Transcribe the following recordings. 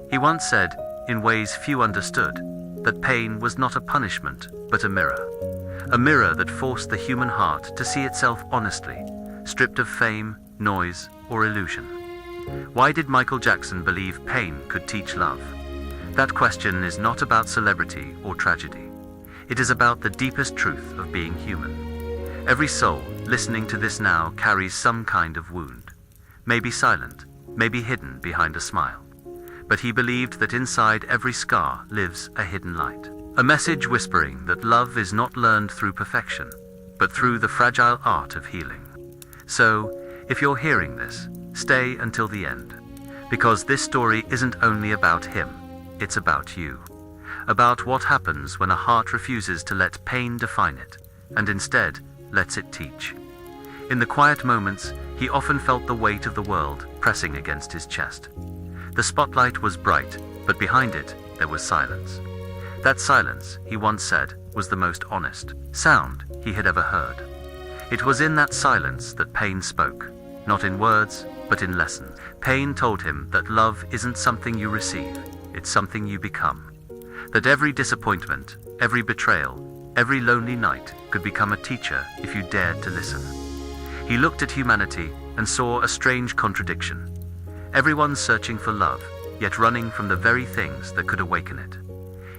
He once said, in ways few understood, that pain was not a punishment, but a mirror that forced the human heart to see itself honestly, stripped of fame, noise, or illusion. Why did Michael Jackson believe pain could teach love? That question is not about celebrity or tragedy. It is about the deepest truth of being human. Every soul listening to this now carries some kind of wound. Maybe silent, maybe hidden behind a smile. But he believed that inside every scar lives a hidden light. A message whispering that love is not learned through perfection, but through the fragile art of healing. So, if you're hearing this, stay until the end. Because this story isn't only about him, it's about you. About what happens when a heart refuses to let pain define it, and instead lets it teach. In the quiet moments, he often felt the weight of the world pressing against his chest. The spotlight was bright, but behind it, there was silence. That silence, he once said, was the most honest sound he had ever heard. It was in that silence that pain spoke, not in words, but in lessons. Pain told him that love isn't something you receive, it's something you become. That every disappointment, every betrayal, every lonely night could become a teacher if you dared to listen. He looked at humanity and saw a strange contradiction. Everyone's searching for love, yet running from the very things that could awaken it.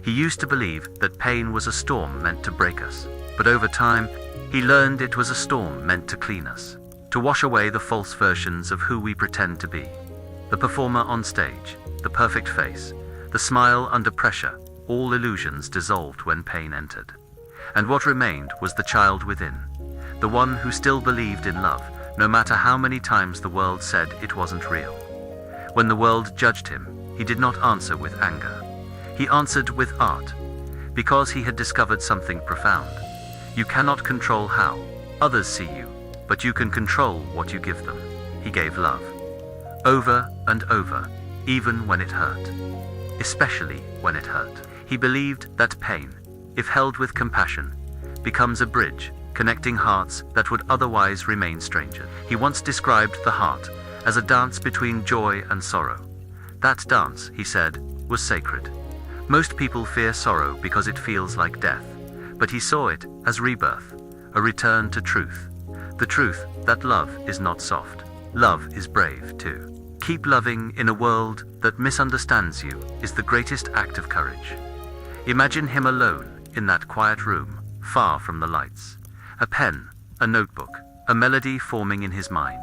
He used to believe that pain was a storm meant to break us, but over time, he learned it was a storm meant to clean us, to wash away the false versions of who we pretend to be. The performer on stage, the perfect face, the smile under pressure, all illusions dissolved when pain entered. And what remained was the child within, the one who still believed in love, no matter how many times the world said it wasn't real. When the world judged him, he did not answer with anger. He answered with art, because he had discovered something profound. You cannot control how others see you, but you can control what you give them. He gave love. Over and over, even when it hurt. Especially when it hurt. He believed that pain, if held with compassion, becomes a bridge connecting hearts that would otherwise remain strangers. He once described the heart as a dance between joy and sorrow. That dance, he said, was sacred. Most people fear sorrow because it feels like death, but he saw it as rebirth, a return to truth. The truth that love is not soft. Love is brave too. Keep loving in a world that misunderstands you is the greatest act of courage. Imagine him alone in that quiet room, far from the lights. A pen, a notebook, a melody forming in his mind.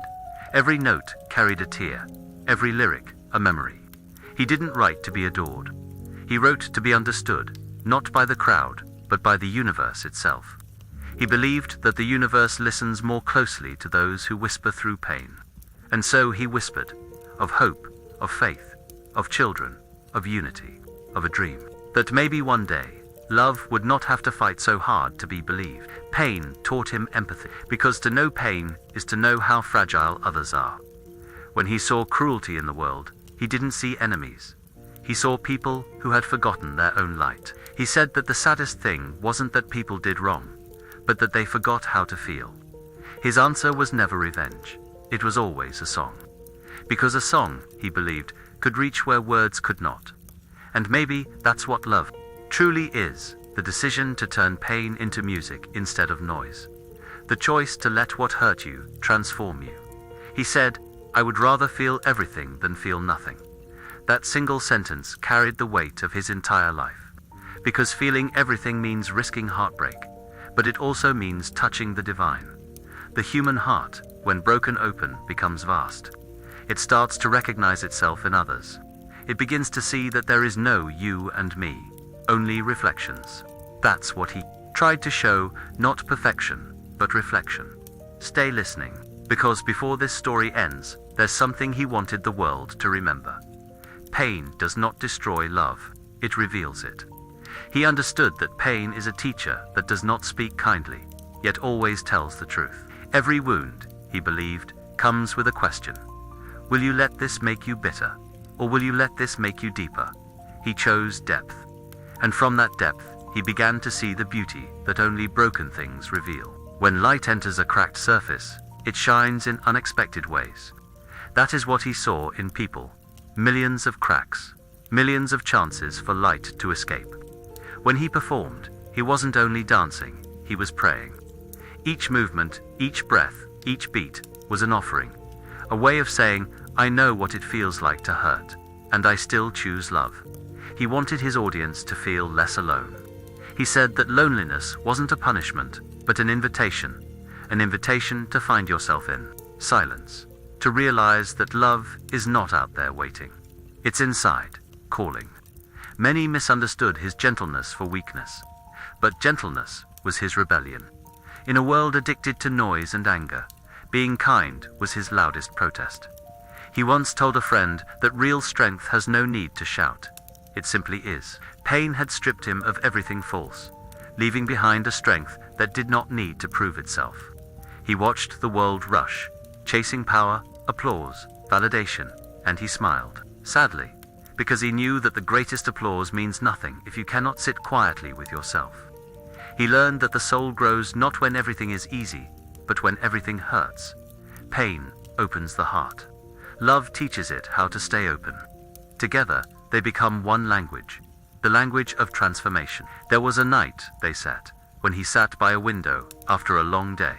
Every note carried a tear, every lyric a memory. He didn't write to be adored. He wrote to be understood, not by the crowd, but by the universe itself. He believed that the universe listens more closely to those who whisper through pain. And so he whispered, of hope, of faith, of children, of unity, of a dream. That maybe one day, love would not have to fight so hard to be believed. Pain taught him empathy, because to know pain is to know how fragile others are. When he saw cruelty in the world, he didn't see enemies. He saw people who had forgotten their own light. He said that the saddest thing wasn't that people did wrong, but that they forgot how to feel. His answer was never revenge. It was always a song. Because a song, he believed, could reach where words could not. And maybe that's what love truly is, the decision to turn pain into music instead of noise. The choice to let what hurt you transform you. He said, I would rather feel everything than feel nothing. That single sentence carried the weight of his entire life. Because feeling everything means risking heartbreak, but it also means touching the divine. The human heart, when broken open, becomes vast. It starts to recognize itself in others. It begins to see that there is no you and me, only reflections. That's what he tried to show, not perfection, but reflection. Stay listening, because before this story ends, there's something he wanted the world to remember. Pain does not destroy love, it reveals it. He understood that pain is a teacher that does not speak kindly, yet always tells the truth. Every wound, he believed, comes with a question. Will you let this make you bitter, or will you let this make you deeper? He chose depth. And from that depth, he began to see the beauty that only broken things reveal. When light enters a cracked surface, it shines in unexpected ways. That is what he saw in people. Millions of cracks, millions of chances for light to escape. When he performed, he wasn't only dancing, he was praying. Each movement, each breath, each beat was an offering, a way of saying, I know what it feels like to hurt, and I still choose love. He wanted his audience to feel less alone. He said that loneliness wasn't a punishment, but an invitation to find yourself in silence, to realize that love is not out there waiting. It's inside, calling. Many misunderstood his gentleness for weakness, but gentleness was his rebellion. In a world addicted to noise and anger, being kind was his loudest protest. He once told a friend that real strength has no need to shout. It simply is. Pain had stripped him of everything false, leaving behind a strength that did not need to prove itself. He watched the world rush, chasing power, applause, validation, and he smiled, sadly, because he knew that the greatest applause means nothing if you cannot sit quietly with yourself. He learned that the soul grows not when everything is easy, but when everything hurts. Pain opens the heart. Love teaches it how to stay open. Together, they become one language, the language of transformation. There was a night, they said, when he sat by a window after a long day,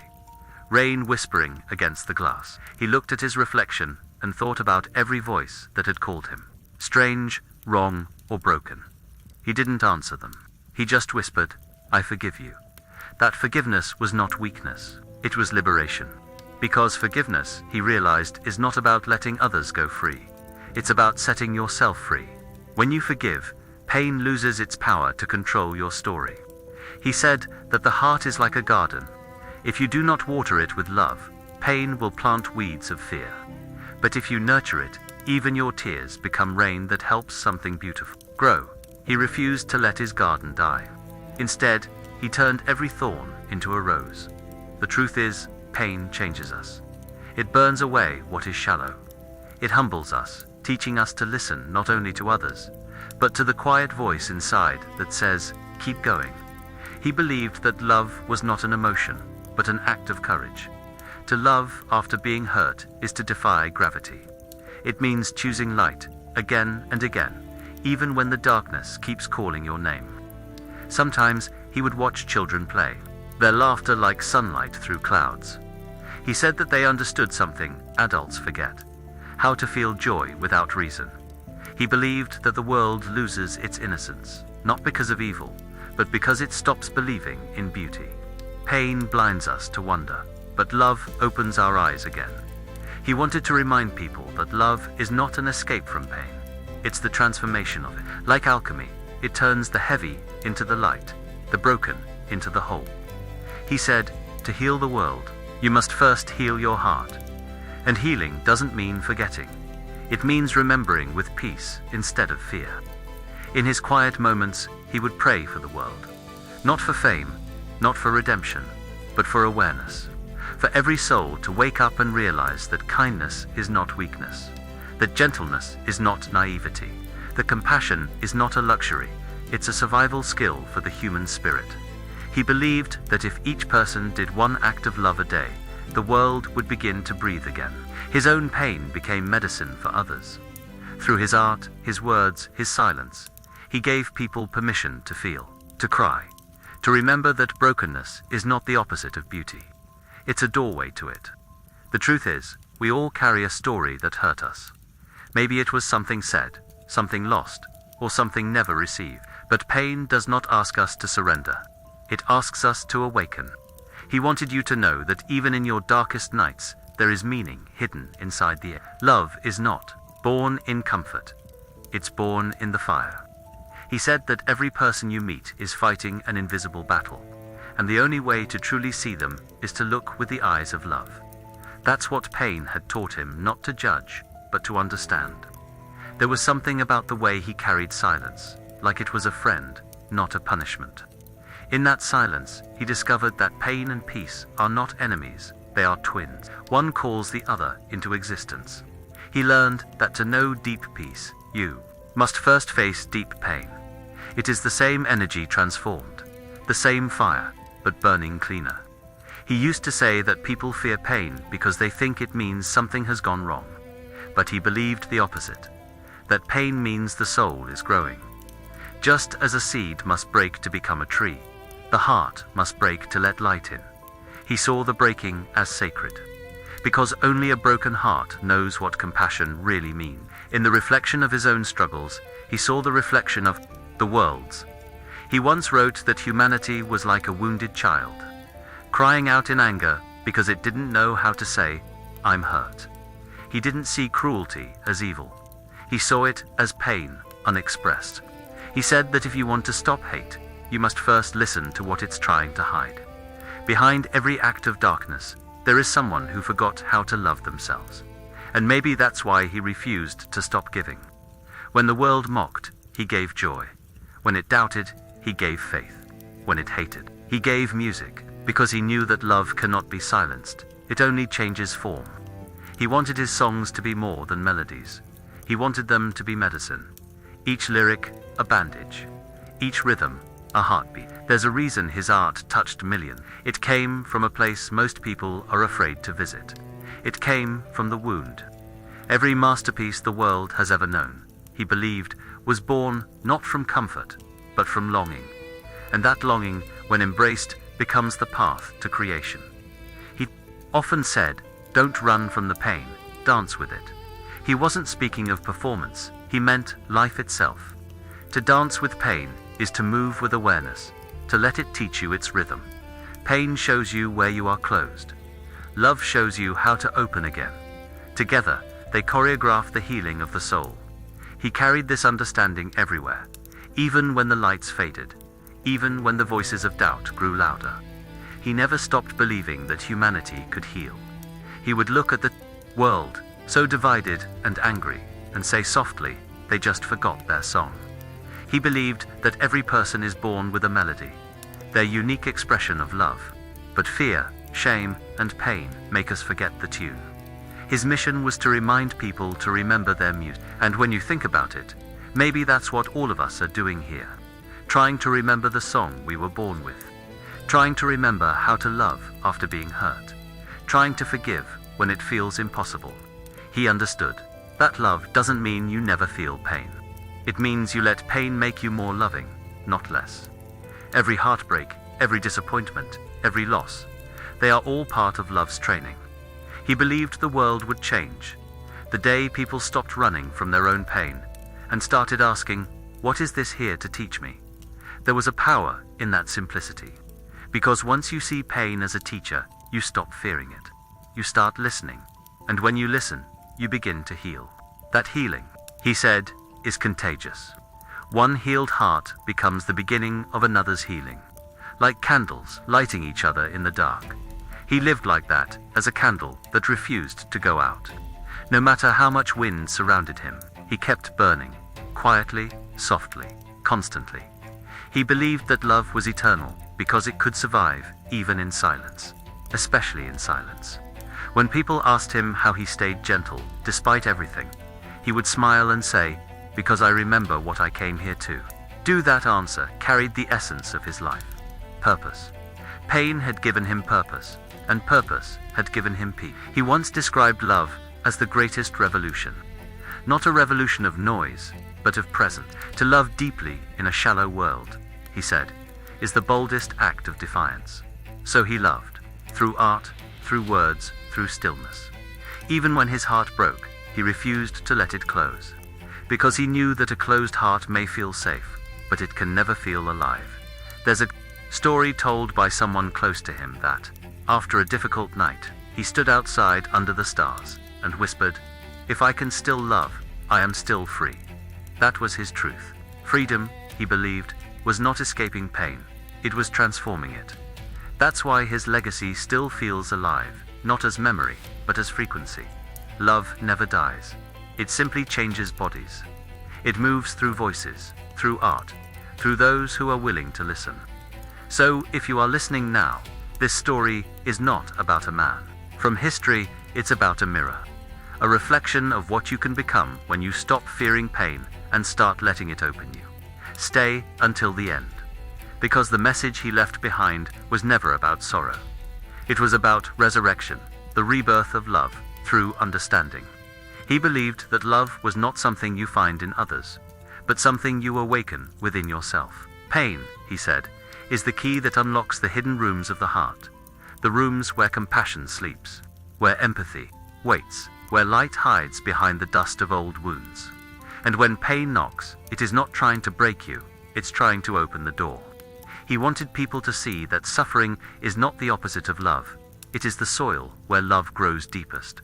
rain whispering against the glass. He looked at his reflection and thought about every voice that had called him, strange, wrong, or broken. He didn't answer them. He just whispered, I forgive you. That forgiveness was not weakness, it was liberation. Because forgiveness, he realized, is not about letting others go free. It's about setting yourself free. When you forgive, pain loses its power to control your story. He said that the heart is like a garden. If you do not water it with love, pain will plant weeds of fear. But if you nurture it, even your tears become rain that helps something beautiful grow. He refused to let his garden die. Instead, he turned every thorn into a rose. The truth is, pain changes us. It burns away what is shallow. It humbles us, teaching us to listen not only to others, but to the quiet voice inside that says, keep going. He believed that love was not an emotion, but an act of courage. To love after being hurt is to defy gravity. It means choosing light, again and again, even when the darkness keeps calling your name. Sometimes he would watch children play, their laughter like sunlight through clouds. He said that they understood something adults forget, how to feel joy without reason. He believed that the world loses its innocence, not because of evil, but because it stops believing in beauty. Pain blinds us to wonder, but love opens our eyes again. He wanted to remind people that love is not an escape from pain. It's the transformation of it. Like alchemy, it turns the heavy into the light, the broken into the whole. He said, to heal the world, you must first heal your heart. And healing doesn't mean forgetting. It means remembering with peace instead of fear. In his quiet moments, he would pray for the world. Not for fame, not for redemption, but for awareness. For every soul to wake up and realize that kindness is not weakness, that gentleness is not naivety, that compassion is not a luxury, it's a survival skill for the human spirit. He believed that if each person did one act of love a day, the world would begin to breathe again. His own pain became medicine for others. Through his art, his words, his silence, he gave people permission to feel, to cry, to remember that brokenness is not the opposite of beauty. It's a doorway to it. The truth is, we all carry a story that hurt us. Maybe it was something said, something lost, or something never received. But pain does not ask us to surrender. It asks us to awaken. He wanted you to know that even in your darkest nights, there is meaning hidden inside the air. Love is not born in comfort. It's born in the fire. He said that every person you meet is fighting an invisible battle, and the only way to truly see them is to look with the eyes of love. That's what pain had taught him, not to judge, but to understand. There was something about the way he carried silence, like it was a friend, not a punishment. In that silence, he discovered that pain and peace are not enemies, they are twins. One calls the other into existence. He learned that to know deep peace, you must first face deep pain. It is the same energy transformed, the same fire, but burning cleaner. He used to say that people fear pain because they think it means something has gone wrong. But he believed the opposite. that pain means the soul is growing. Just as a seed must break to become a tree, the heart must break to let light in. He saw the breaking as sacred, because only a broken heart knows what compassion really means. In the reflection of his own struggles, he saw the reflection of the world's. He once wrote that humanity was like a wounded child, crying out in anger because it didn't know how to say, "I'm hurt." He didn't see cruelty as evil. He saw it as pain, unexpressed. He said that if you want to stop hate, you must first listen to what it's trying to hide. Behind every act of darkness, there is someone who forgot how to love themselves. And maybe that's why he refused to stop giving. When the world mocked, he gave joy. When it doubted, he gave faith. When it hated, he gave music, because he knew that love cannot be silenced. It only changes form. He wanted his songs to be more than melodies. He wanted them to be medicine. Each lyric, a bandage. Each rhythm, a heartbeat. There's a reason his art touched millions. It came from a place most people are afraid to visit. It came from the wound. Every masterpiece the world has ever known, he believed, was born not from comfort, but from longing. And that longing, when embraced, becomes the path to creation. He often said, "Don't run from the pain, dance with it." He wasn't speaking of performance, he meant life itself. To dance with pain is to move with awareness, to let it teach you its rhythm. Pain shows you where you are closed. Love shows you how to open again. Together, they choreograph the healing of the soul. He carried this understanding everywhere, even when the lights faded, even when the voices of doubt grew louder. He never stopped believing that humanity could heal. He would look at the world, so divided and angry, and say softly, "They just forgot their song." He believed that every person is born with a melody, their unique expression of love. But fear, shame, and pain make us forget the tune. His mission was to remind people to remember their music. And when you think about it, maybe that's what all of us are doing here. Trying to remember the song we were born with. Trying to remember how to love after being hurt. Trying to forgive when it feels impossible. He understood that love doesn't mean you never feel pain. It means you let pain make you more loving, not less. Every heartbreak, every disappointment, every loss, they are all part of love's training. He believed the world would change. The day people stopped running from their own pain and started asking, "What is this here to teach me?" There was a power in that simplicity. Because once you see pain as a teacher, you stop fearing it. You start listening. And when you listen, you begin to heal. That healing, he said, is contagious. One healed heart becomes the beginning of another's healing. Like candles lighting each other in the dark. He lived like that, as a candle that refused to go out. No matter how much wind surrounded him, he kept burning, quietly, softly, constantly. He believed that love was eternal because it could survive even in silence, especially in silence. When people asked him how he stayed gentle despite everything, he would smile and say, "Because I remember what I came here to do." That answer carried the essence of his life. Purpose. Pain had given him purpose, and purpose had given him peace. He once described love as the greatest revolution. Not a revolution of noise, but of presence. To love deeply in a shallow world, he said, is the boldest act of defiance. So he loved, through art, through words, through stillness. Even when his heart broke, he refused to let it close. Because he knew that a closed heart may feel safe, but it can never feel alive. There's a story told by someone close to him that, after a difficult night, he stood outside under the stars and whispered, "If I can still love, I am still free." That was his truth. Freedom, he believed, was not escaping pain, it was transforming it. That's why his legacy still feels alive, not as memory, but as frequency. Love never dies. It simply changes bodies. It moves through voices, through art, through those who are willing to listen. So, if you are listening now, this story is not about a man. From history, it's about a mirror. A reflection of what you can become when you stop fearing pain and start letting it open you. Stay until the end. Because the message he left behind was never about sorrow. It was about resurrection, the rebirth of love through understanding. He believed that love was not something you find in others, but something you awaken within yourself. Pain, he said, is the key that unlocks the hidden rooms of the heart, the rooms where compassion sleeps, where empathy waits, where light hides behind the dust of old wounds. And when pain knocks, it is not trying to break you, it's trying to open the door. He wanted people to see that suffering is not the opposite of love, it is the soil where love grows deepest.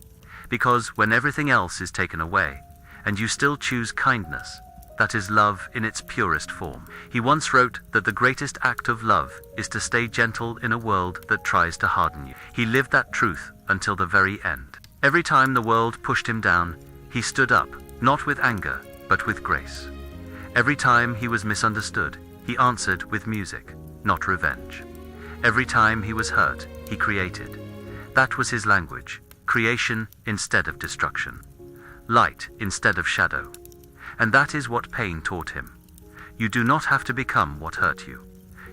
Because when everything else is taken away, and you still choose kindness, that is love in its purest form. He once wrote that the greatest act of love is to stay gentle in a world that tries to harden you. He lived that truth until the very end. Every time the world pushed him down, he stood up, not with anger, but with grace. Every time he was misunderstood, he answered with music, not revenge. Every time he was hurt, he created. That was his language, creation instead of destruction, light instead of shadow. And that is what pain taught him. You do not have to become what hurt you.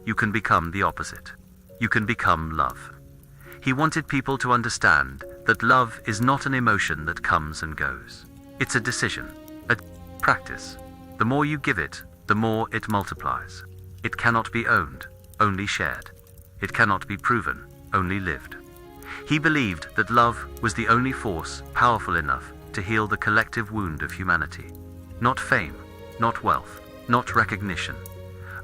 You can become the opposite. You can become love. He wanted people to understand that love is not an emotion that comes and goes. It's a decision, a practice. The more you give it, the more it multiplies. It cannot be owned, only shared. It cannot be proven, only lived. He believed that love was the only force powerful enough to heal the collective wound of humanity. Not fame, not wealth, not recognition.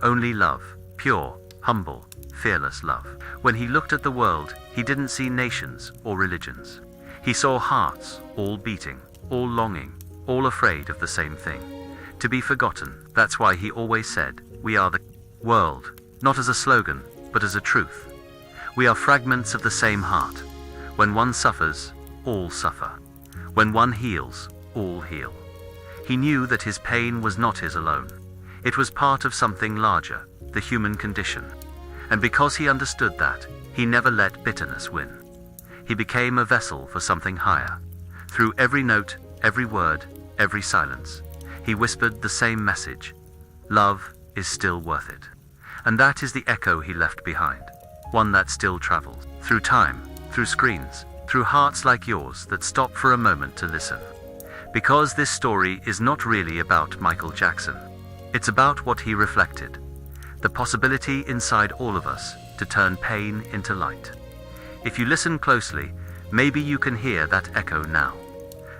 Only love, pure, humble, fearless love. When he looked at the world, he didn't see nations or religions. He saw hearts, all beating, all longing, all afraid of the same thing. To be forgotten. That's why he always said, we are the world, not as a slogan, but as a truth. We are fragments of the same heart. When one suffers, all suffer. When one heals, all heal. He knew that his pain was not his alone. It was part of something larger, the human condition. And because he understood that, he never let bitterness win. He became a vessel for something higher. Through every note, every word, every silence, he whispered the same message. Love is still worth it. And that is the echo he left behind. One that still travels. Through time, through screens, through hearts like yours that stop for a moment to listen. Because this story is not really about Michael Jackson. It's about what he reflected. The possibility inside all of us to turn pain into light. If you listen closely, maybe you can hear that echo now.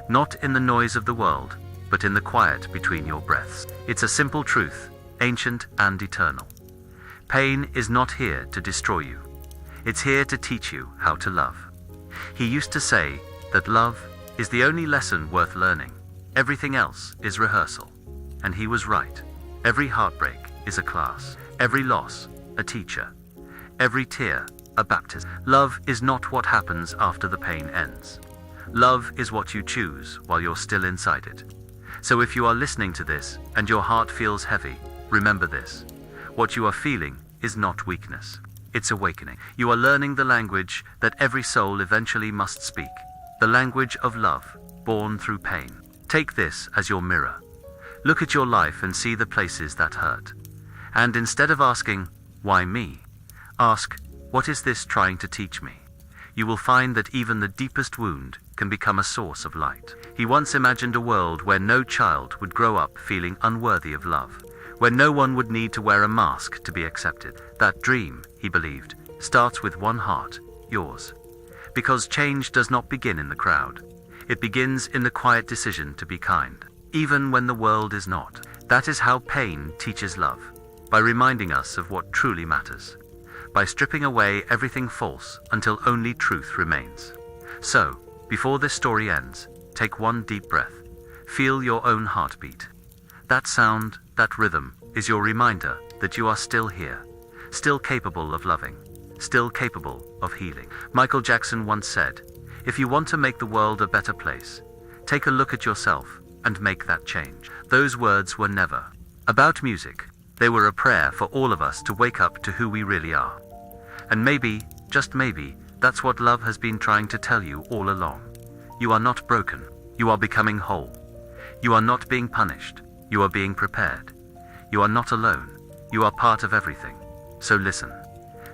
Not in the noise of the world, but in the quiet between your breaths. It's a simple truth, ancient and eternal. Pain is not here to destroy you. It's here to teach you how to love. He used to say that love is the only lesson worth learning. Everything else is rehearsal. And he was right. Every heartbreak is a class. Every loss, a teacher. Every tear, a baptism. Love is not what happens after the pain ends. Love is what you choose while you're still inside it. So if you are listening to this and your heart feels heavy, remember this. What you are feeling is not weakness. It's awakening. You are learning the language that every soul eventually must speak. The language of love, born through pain. Take this as your mirror. Look at your life and see the places that hurt. And instead of asking, why me? Ask, what is this trying to teach me? You will find that even the deepest wound can become a source of light. He once imagined a world where no child would grow up feeling unworthy of love, where no one would need to wear a mask to be accepted. That dream, he believed, starts with one heart, yours. Because change does not begin in the crowd. It begins in the quiet decision to be kind, even when the world is not. That is how pain teaches love, by reminding us of what truly matters, by stripping away everything false until only truth remains. So, before this story ends, take one deep breath. Feel your own heartbeat. That sound, that rhythm, is your reminder that you are still here, still capable of loving, still capable of healing. Michael Jackson once said, if you want to make the world a better place, take a look at yourself and make that change. Those words were never about music. They were a prayer for all of us to wake up to who we really are. And maybe, just maybe, that's what love has been trying to tell you all along. You are not broken. You are becoming whole. You are not being punished. You are being prepared. You are not alone. You are part of everything. So listen.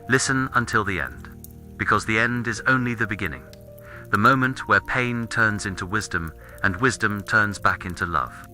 Listen until the end. Because the end is only the beginning. the moment where pain turns into wisdom and wisdom turns back into love.